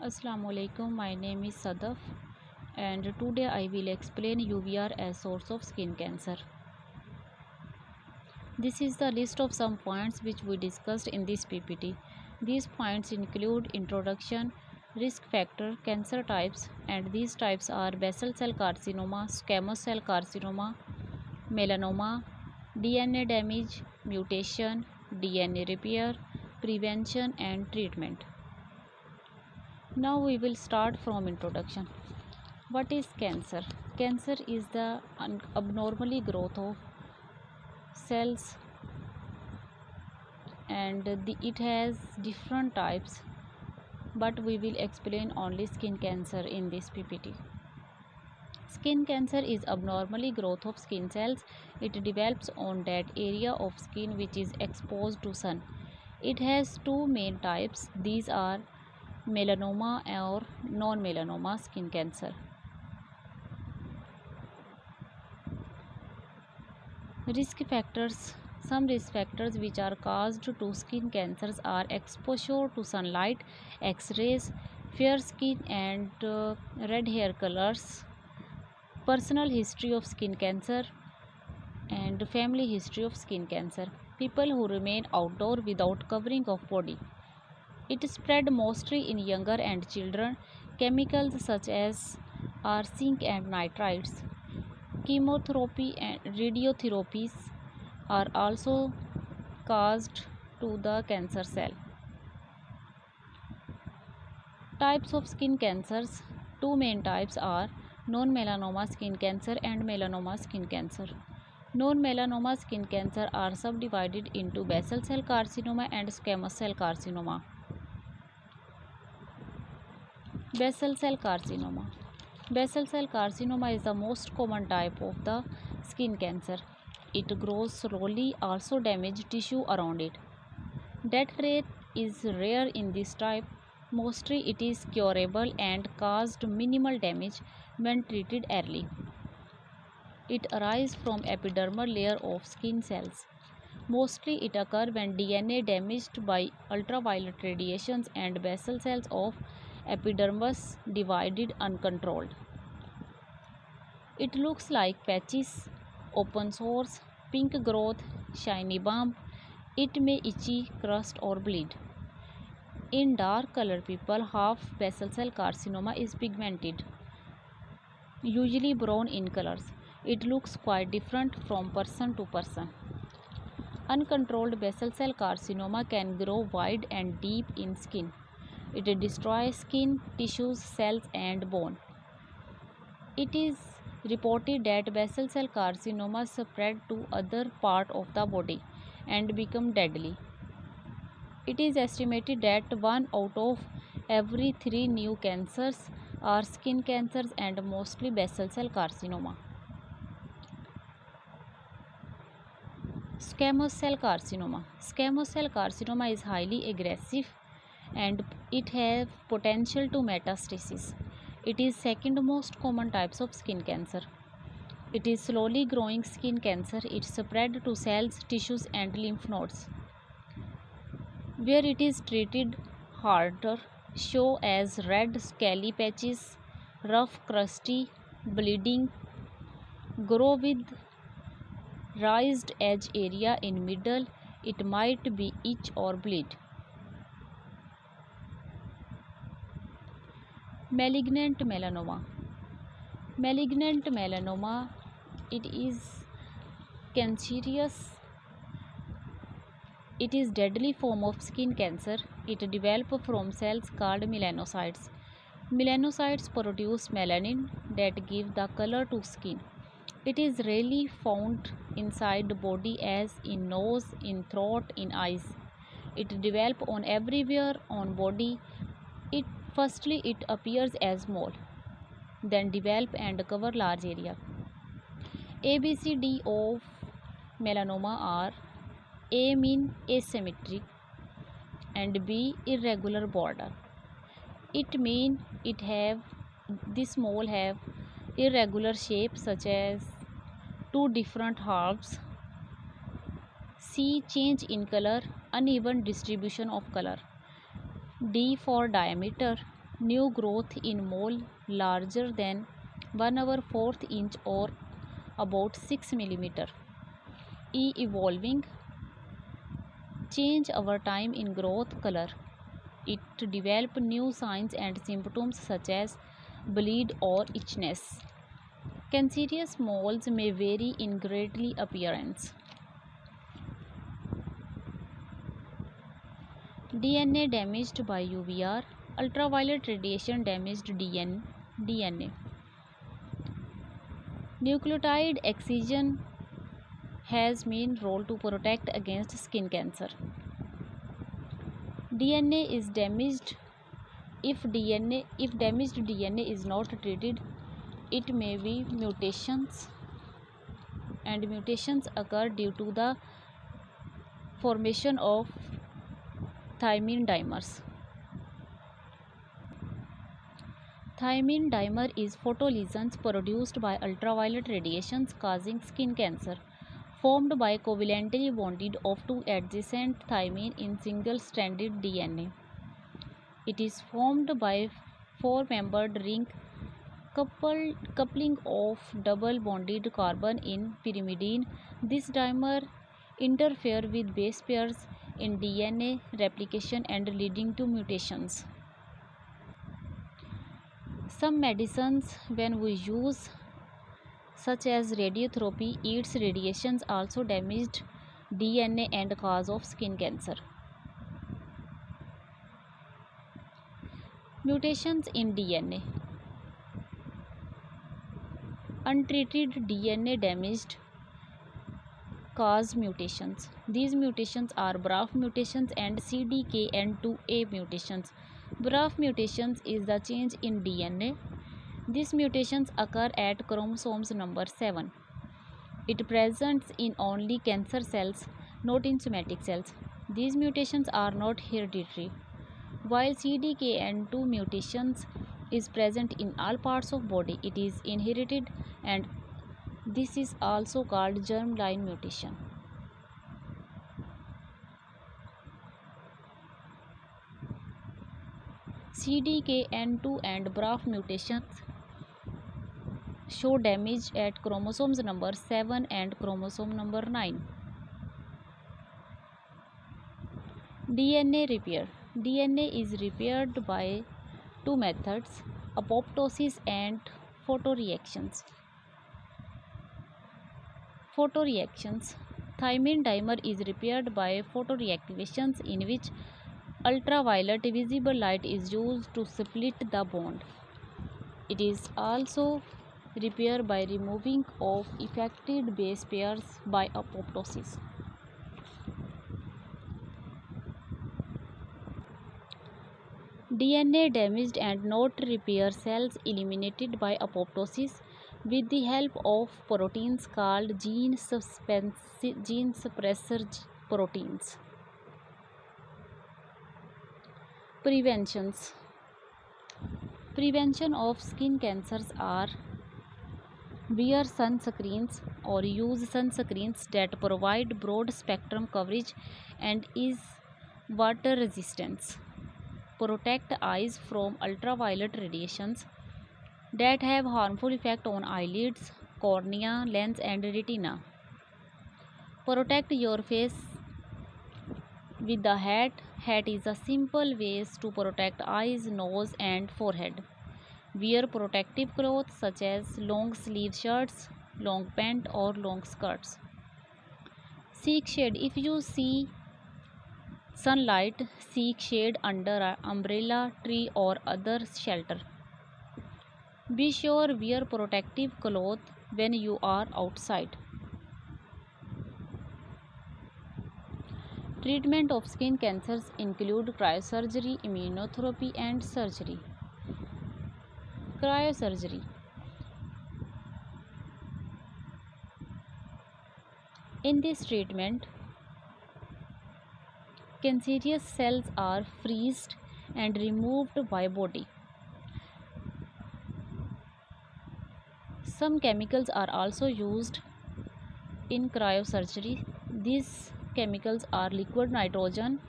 Assalamualaikum. My name is Sadaf and today I will explain UVR as source of skin cancer. This is the list of some points which we discussed in this PPT. These points include introduction, risk factor, cancer types, and these types are basal cell carcinoma, squamous cell carcinoma, melanoma, DNA damage, mutation, DNA repair, prevention and treatment. Now we will start from introduction. What is cancer? Cancer is the abnormally growth of cells and it has different types, but we will explain only skin cancer in this PPT. Skin cancer is abnormally growth of skin cells. It develops on that area of skin which is exposed to sun. It has two main types. These are melanoma or non-melanoma skin cancer. Risk factors. Some risk factors which are caused to skin cancers are exposure to sunlight, X-rays, fair skin and red hair colors, personal history of skin cancer and family history of skin cancer. People who remain outdoor without covering of body. It spread mostly in younger and children. Chemicals such as arsenic and nitrites, chemotherapy and radiotherapies are also caused to the cancer cell. Types of skin cancers. Two main types are non-melanoma skin cancer and melanoma skin cancer. Non-melanoma skin cancer are subdivided into basal cell carcinoma and squamous cell carcinoma. Basal cell carcinoma. Basal cell carcinoma is the most common type of the skin cancer. It grows slowly, also damages tissue around it. Death rate is rare in this type. Mostly it is curable and caused minimal damage when treated early. It arises from epidermal layer of skin cells. Mostly it occurs when DNA damaged by ultraviolet radiations and basal cells of epidermis divided uncontrolled. It looks like patches, open sores, pink growth, shiny bump. It may itchy, crust or bleed. In dark color people, half basal cell carcinoma is pigmented, usually brown in colors. It looks quite different from person to person. Uncontrolled basal cell carcinoma can grow wide and deep in skin. It destroys skin, tissues, cells and bone. It is reported that basal cell carcinoma spread to other part of the body and become deadly. It is estimated that 1 out of every 3 new cancers are skin cancers and mostly basal cell carcinoma. Squamous cell carcinoma. Squamous cell carcinoma is highly aggressive and it has potential to metastasis. It is second most common types of skin cancer. It is slowly growing skin cancer. It spread to cells, tissues and lymph nodes. Where it is treated harder, show as red scaly patches, rough crusty, bleeding, grow with raised edge area in middle. It might be itch or bleed. Malignant melanoma. Malignant melanoma, it is cancerous. It is deadly form of skin cancer. It develops from cells called melanocytes. Melanocytes produce melanin that give the color to skin. It is rarely found inside the body as in nose, in throat, in eyes. It develops on everywhere on body. Firstly it appears as mole, then develop and cover large area. ABCD of melanoma are A mean asymmetric and B irregular border. It mean this mole have irregular shape such as two different halves. C change in color, uneven distribution of color. D for diameter, new growth in mole larger than 1/4 inch or about 6 millimeter. E. Evolving, change over time in growth color. It develop new signs and symptoms such as bleed or itchiness. Cancerous moles may vary in greatly appearance. DNA damaged by UVR, ultraviolet radiation damaged DNA. Nucleotide excision has main role to protect against skin cancer. DNA is damaged. If damaged DNA is not treated, it may be mutations, and mutations occur due to the formation of thymine dimers. Thymine dimer is photolesions produced by ultraviolet radiations causing skin cancer, formed by covalently bonded of two adjacent thymine in single-stranded DNA. It is formed by four-membered ring coupling of double-bonded carbon in pyrimidine. This dimer interfere with base pairs in DNA replication and leading to mutations. Some medicines, when we use, such as radiotherapy, its radiations also damaged DNA and cause of skin cancer. Mutations in DNA. Untreated DNA damaged cause mutations. These mutations are BRAF mutations and CDKN2A mutations. BRAF mutations is the change in DNA. These mutations occur at chromosomes number 7. It presents in only cancer cells, not in somatic cells. These mutations are not hereditary, while CDKN2 mutations is present in all parts of body. It is inherited, and this is also called germline mutation. CDKN2 and BRAF mutations show damage at chromosomes number 7 and chromosome number 9. DNA repair. DNA is repaired by two methods, apoptosis and photoreactions. Photoreactions. Thymine dimer is repaired by photoreactivations, in which ultraviolet visible light is used to split the bond. It is also repaired by removing of affected base pairs by apoptosis. DNA damaged and not repair cells eliminated by apoptosis with the help of proteins called gene suppressor proteins. Preventions. Prevention of skin cancers are: wear sunscreens or use sunscreens that provide broad spectrum coverage and is water resistant. Protect eyes from ultraviolet radiations that have harmful effect on eyelids, cornea, lens and retina. Protect your face with the hat. Hat is a simple way to protect eyes, nose and forehead. Wear protective clothes such as long sleeve shirts, long pant or long skirts. Seek shade. If you see sunlight, seek shade under an umbrella, tree or other shelter. Be sure wear protective clothes when you are outside. Treatment of skin cancers include cryosurgery, immunotherapy and surgery. Cryosurgery. In this treatment, cancerous cells are freezed and removed by body. Some chemicals are also used in cryosurgery. These chemicals are liquid nitrogen,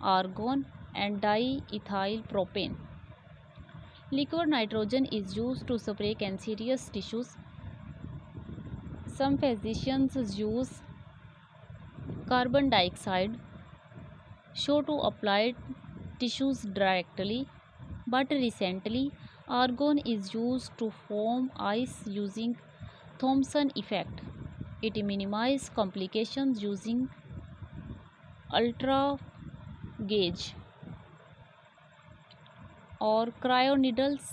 argon and diethyl propane. Liquid nitrogen is used to spray cancerous tissues. Some physicians use carbon dioxide show to apply tissues directly, but recently argon is used to form ice using Thomson effect. It minimizes complications using ultra gauge or cryoneedles.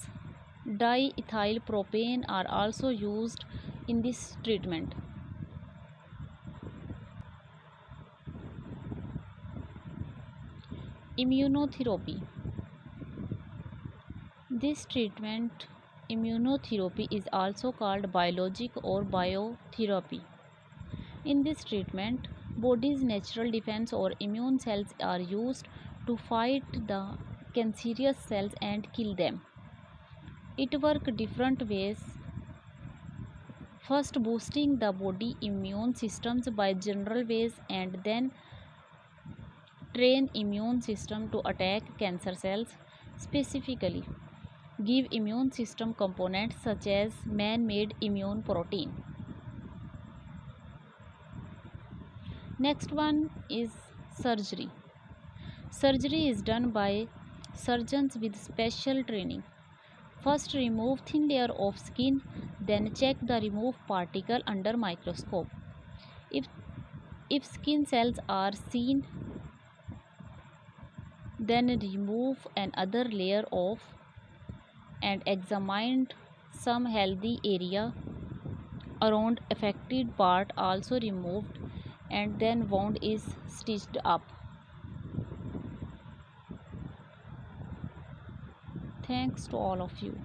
Diethyl propane are also used in this treatment. Immunotherapy. This treatment, immunotherapy, is also called biologic or biotherapy. In this treatment, body's natural defense or immune cells are used to fight the cancerous cells and kill them. It works different ways. First, boosting the body immune systems by general ways, and then train immune system to attack cancer cells specifically. Give immune system components such as man-made immune protein. Next one is surgery. Surgery is done by surgeons with special training. First, remove thin layer of skin, then check the removed particle under microscope. If skin cells are seen, then remove another layer of and examine some healthy area around affected part also removed, and then wound is stitched up. Thanks to all of you.